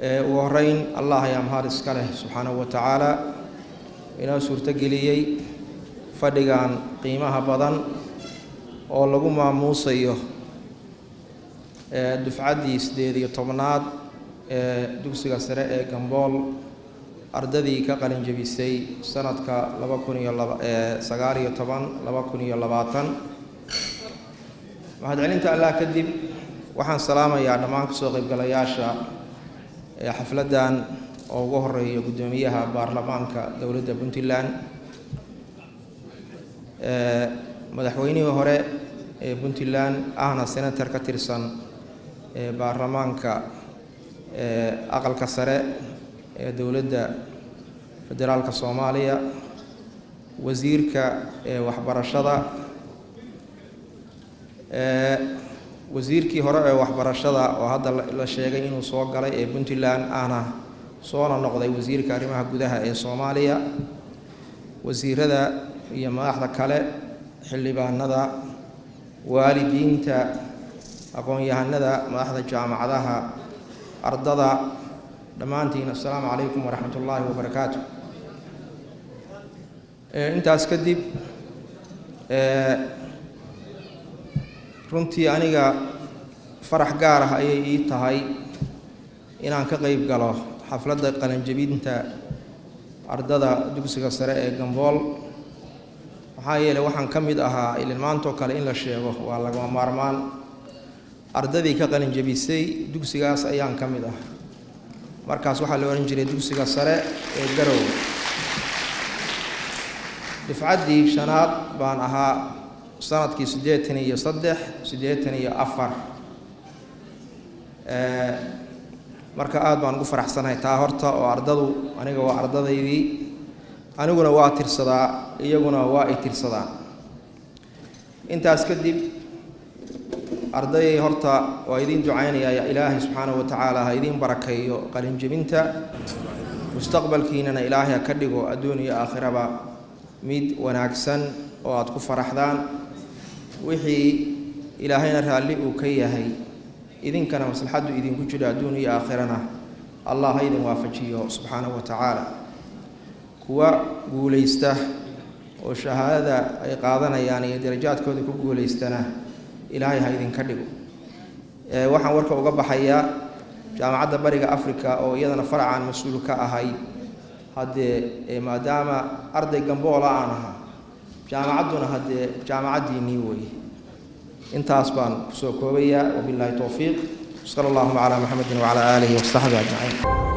وهرين الله يا مهار إسكاله سبحانه وتعالى إنه سورة قليي فدقان قيمها بدن ولقوا مع موسيه دفعتي سديدي طمناد دكسي سراء جنبال أرددي كقرن جبيسي سنة كلبكوني الله سجاري طبعا لبكوني الله باطن وهذا علمت الله كذب وحن سلامة يا نمانك سوق بقلياشة حفلة أو ظهر قدوميها برلمانك دولة بنتلان مدحويني وهراء بنتلان أنا سنة تركتيرسان برلمانك أقل كسراء دولة فدرالك الصومالية وزيرك وحبرشدة وزيركي هراء وحبرشدة وهذا الشيء إنه صوّق عليه بنتلان أنا صوّنا نقضي وزيرك أريمها جودها الصومالية وزير هذا يما أحد كله حلي بهالنذا والدين تا أقول يهالنذا ما أحد الجامعة ذاها أرضها دمانتين السلام عليكم ورحمة الله وبركاته. أنت أسكدب runtii aniga farax gaar ah ayay ii tahay inaan ka qayb galo xafladda qalinjabinta ardada dugsiga sare ee Gambool waxaa yeelay waxaan ka mid ahaa ilaa maanta kale in la sheego waa laga maarmaan ardadii ka qalinjabisay dugsigaas ayaan ka mid ah markaas waxaa la oran jiray dugsiga sare ee Garow difcadii shanaad baan ahaa sanadkii 83 marka aad baan ugu faraxsanahay taa horta oo ardadu aniga waa ardadaydii aniguna waa tirsadaa iyaguna waa ay tirsadaan intaas kadib arday horta waa idin ducaynaya ilaahay subhanahu wa ta'ala ha idin barakeeyo qalin jabinta mustaqbalkiina ilaahay ka dhigo adduun iyo aakhiraba mid wanaagsan oo aad ku faraxdaan wixii ilaahayna raalli uu ka yahay idinkana maslaxadu idinku jiro adduun iyo aakhirana Allah ha idin waafajiyo subhanahu wa ta'ala kuwa guuleysta oo shahaadada ay qaadanayaan iyo darajaadkooda ku guuleystana ilaahay ha idin ka dhigo waxaan warka uga baxayaa jaamacadda bariga Afrika oo iyadana faracan mas'uul ka ahay hadee maadaama arday Gambool aan ahaa jaamacadduna hadee jaamacaddiinii way intaas baan soo koobaya wabillahi tawfiiq sallallahu ala muhammadin wa ala alihi wa sahbihi ajma'in